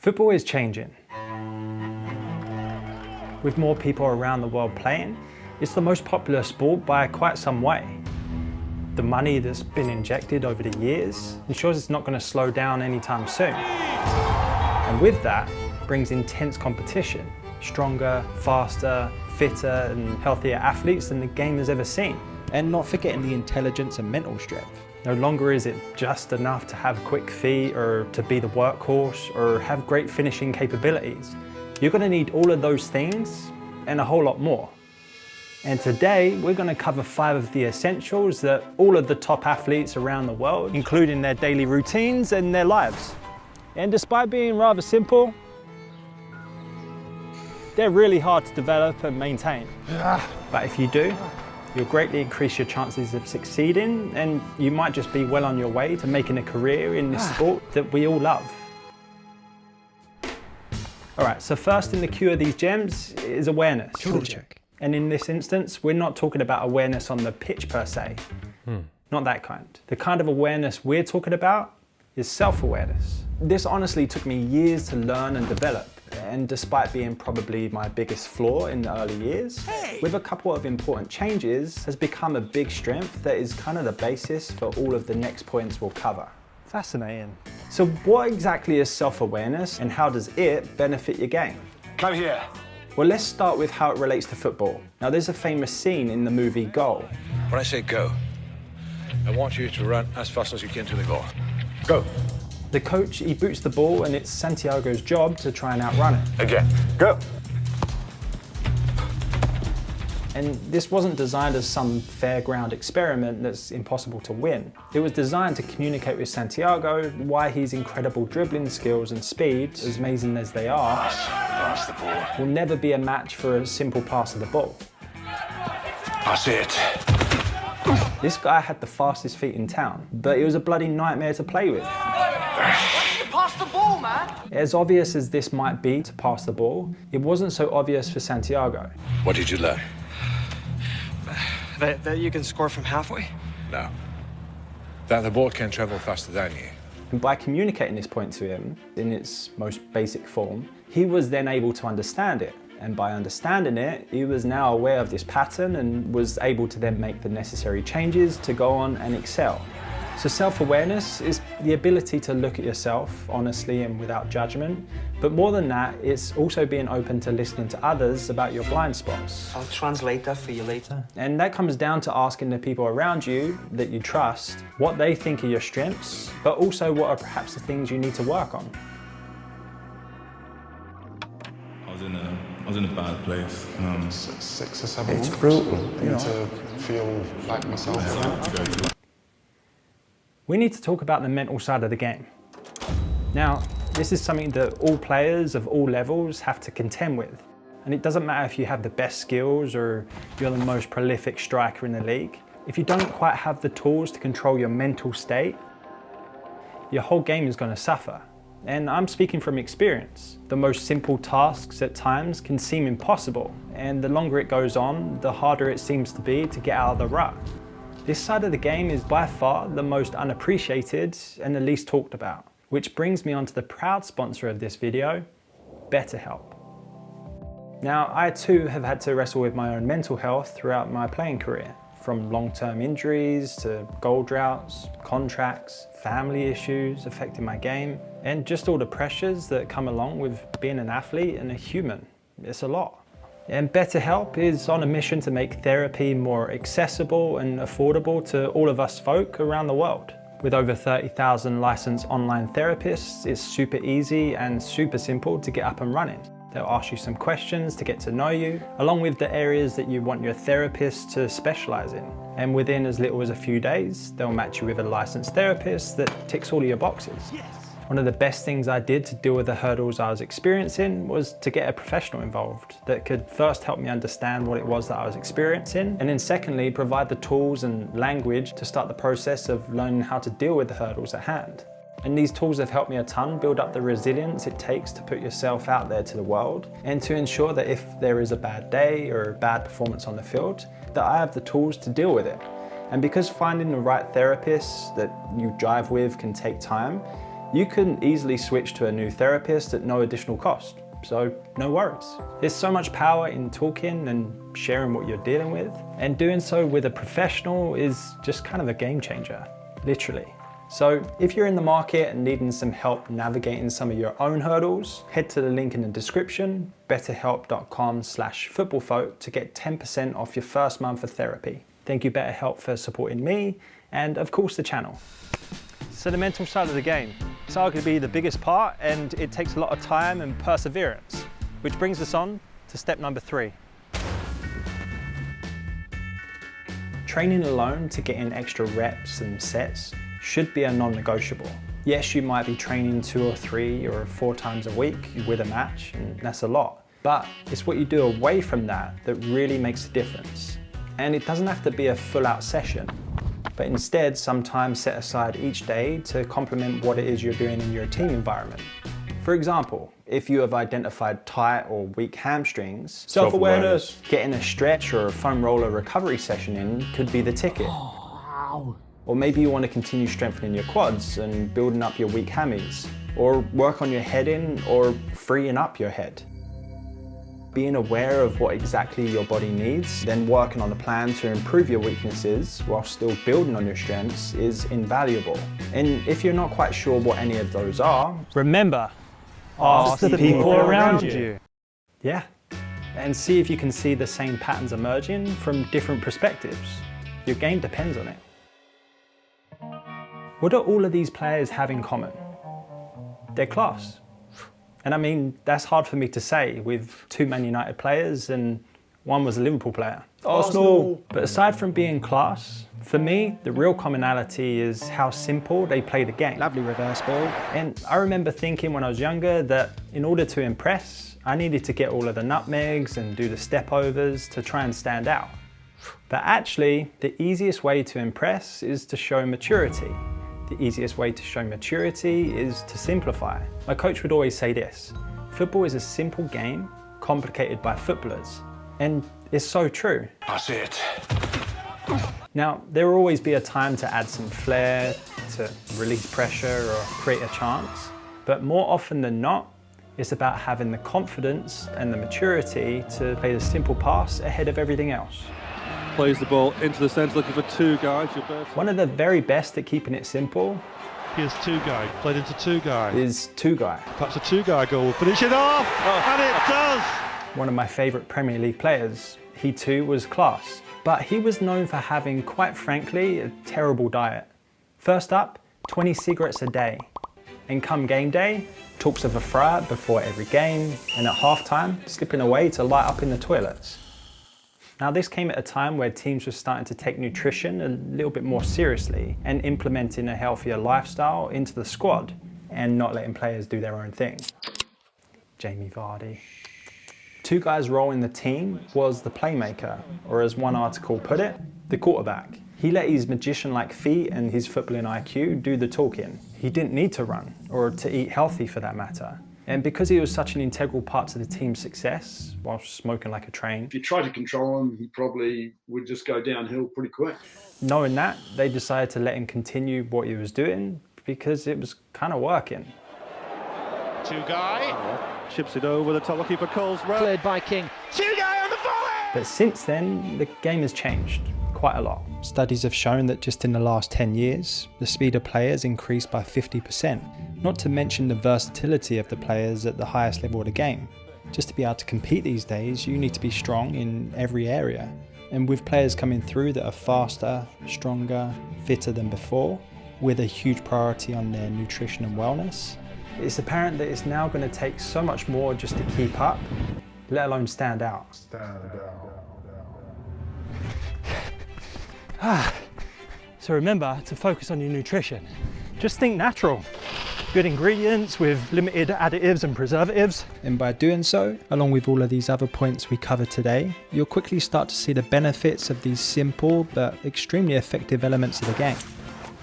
Football is changing. With more people around the world playing, it's the most popular sport by quite some way. The money that's been injected over the years ensures it's not going to slow down anytime soon. And with that brings intense competition, stronger, faster, fitter and healthier athletes than the game has ever seen. And not forgetting the intelligence and mental strength. No longer is it just enough to have quick feet or to be the workhorse or have great finishing capabilities. You're going to need all of those things and a whole lot more. And today we're going to cover 5 of the essentials that all of the top athletes around the world, including their daily routines and their lives. And despite being rather simple, they're really hard to develop and maintain. But if you do, you'll greatly increase your chances of succeeding, and you might just be well on your way to making a career in this sport that we all love. All right, so first in the queue of these gems is awareness. Shoulder check. And in this instance, we're not talking about awareness on the pitch per se. Not that kind. The kind of awareness we're talking about is self-awareness. This honestly took me years to learn and develop. And despite being probably my biggest flaw in the early years, with a couple of important changes, has become a big strength that is kind of the basis for all of the next points we'll cover. Fascinating. So what exactly is self-awareness and how does it benefit your game? Come here. Well, let's start with how it relates to football. Now, there's a famous scene in the movie Goal. When I say go, I want you to run as fast as you can to the goal. Go. The coach, he boots the ball and it's Santiago's job to try and outrun it. Again. Go. And this wasn't designed as some fairground experiment that's impossible to win. It was designed to communicate with Santiago why his incredible dribbling skills and speed, as amazing as they are, Pass the ball. will never be a match for a simple pass of the ball. That's it. This guy had the fastest feet in town, but it was a bloody nightmare to play with. Pass the ball, man! As obvious as this might be to pass the ball, it wasn't so obvious for Santiago. What did you learn? That you can score from halfway? No. That the ball can travel faster than you. And by communicating this point to him in its most basic form, he was then able to understand it. And by understanding it, he was now aware of this pattern and was able to then make the necessary changes to go on and excel. So self-awareness is the ability to look at yourself honestly and without judgment. But more than that, it's also being open to listening to others about your blind spots. I'll translate that for you later. And that comes down to asking the people around you that you trust what they think are your strengths, but also what are perhaps the things you need to work on. I was in a bad place. 6 or 7 months. It's brutal. I need to feel like myself. We need to talk about the mental side of the game. Now, this is something that all players of all levels have to contend with. And it doesn't matter if you have the best skills or you're the most prolific striker in the league. If you don't quite have the tools to control your mental state, your whole game is going to suffer. And I'm speaking from experience. The most simple tasks at times can seem impossible. And the longer it goes on, the harder it seems to be to get out of the rut. This side of the game is by far the most unappreciated and the least talked about. Which brings me on to the proud sponsor of this video, BetterHelp. Now, I too have had to wrestle with my own mental health throughout my playing career. From long-term injuries to goal droughts, contracts, family issues affecting my game, and just all the pressures that come along with being an athlete and a human. It's a lot. And BetterHelp is on a mission to make therapy more accessible and affordable to all of us folk around the world. With over 30,000 licensed online therapists, it's super easy and super simple to get up and running. They'll ask you some questions to get to know you, along with the areas that you want your therapist to specialize in. And within as little as a few days, they'll match you with a licensed therapist that ticks all of your boxes. Yes. One of the best things I did to deal with the hurdles I was experiencing was to get a professional involved that could first help me understand what it was that I was experiencing, and then secondly, provide the tools and language to start the process of learning how to deal with the hurdles at hand. And these tools have helped me a ton build up the resilience it takes to put yourself out there to the world and to ensure that if there is a bad day or a bad performance on the field, that I have the tools to deal with it. And because finding the right therapist that you jive with can take time, You can easily switch to a new therapist at no additional cost, so no worries. There's so much power in talking and sharing what you're dealing with, and doing so with a professional is just kind of a game changer, literally. So if you're in the market and needing some help navigating some of your own hurdles, head to the link in the description, betterhelp.com/footballfolk to get 10% off your first month of therapy. Thank you BetterHelp for supporting me and of course the channel. So the mental side of the game, it's arguably the biggest part and it takes a lot of time and perseverance, which brings us on to step number 3. Training alone to get in extra reps and sets should be a non-negotiable. Yes, you might be training 2 or 3 or 4 times a week with a match, and that's a lot. But it's what you do away from that that really makes a difference. And it doesn't have to be a full-out session, but instead some time set aside each day to complement what it is you're doing in your team environment. For example, if you have identified tight or weak hamstrings, self-awareness, getting a stretch or a foam roller recovery session in could be the ticket. Or maybe you want to continue strengthening your quads and building up your weak hammies, or work on your head in or freeing up your head. Being aware of what exactly your body needs, then working on a plan to improve your weaknesses while still building on your strengths is invaluable. And if you're not quite sure what any of those are, remember, ask the people around you. Yeah, and see if you can see the same patterns emerging from different perspectives. Your game depends on it. What do all of these players have in common? They're class. And I mean, that's hard for me to say with 2 Man United players and one was a Liverpool player. Arsenal! But aside from being class, for me, the real commonality is how simple they play the game. Lovely reverse ball. And I remember thinking when I was younger that in order to impress, I needed to get all of the nutmegs and do the step overs to try and stand out. But actually, the easiest way to impress is to show maturity. The easiest way to show maturity is to simplify. My coach would always say this: football is a simple game complicated by footballers. And it's so true. That's it. Now, there will always be a time to add some flair, to release pressure or create a chance. But more often than not, it's about having the confidence and the maturity to play the simple pass ahead of everything else. Plays the ball into the centre, looking for 2 guys. One of the very best at keeping it simple Here's 2 guy, played into 2 guy. is 2 guy. Perhaps a 2 guy goal will finish it off, and it does! One of my favourite Premier League players. He too was class, but he was known for having, quite frankly, a terrible diet. First up, 20 cigarettes a day. And come game day, talks of a fry before every game, and at half-time, slipping away to light up in the toilets. Now this came at a time where teams were starting to take nutrition a little bit more seriously and implementing a healthier lifestyle into the squad and not letting players do their own thing. Jamie Vardy. 2 guys' role in the team was the playmaker, or as one article put it, the quarterback. He let his magician-like feet and his footballing IQ do the talking. He didn't need to run, or to eat healthy for that matter. And because he was such an integral part to the team's success, while smoking like a train, if you tried to control him, he probably would just go downhill pretty quick. Knowing that, they decided to let him continue what he was doing because it was kind of working. 2 guy. Chips it over the top, looking for Cole's run. Cleared by King. 2 guy on the volley! But since then, the game has changed quite a lot. Studies have shown that just in the last 10 years, the speed of players increased by 50%, not to mention the versatility of the players at the highest level of the game. Just to be able to compete these days, you need to be strong in every area. And with players coming through that are faster, stronger, fitter than before, with a huge priority on their nutrition and wellness, it's apparent that it's now going to take so much more just to keep up, let alone stand out. So remember to focus on your nutrition. Just think natural. Good ingredients with limited additives and preservatives. And by doing so, along with all of these other points we covered today, you'll quickly start to see the benefits of these simple but extremely effective elements of the game.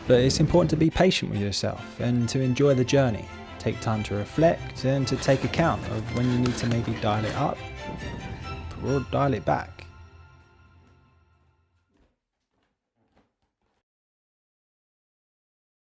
But it's important to be patient with yourself and to enjoy the journey. Take time to reflect and to take account of when you need to maybe dial it up or dial it back.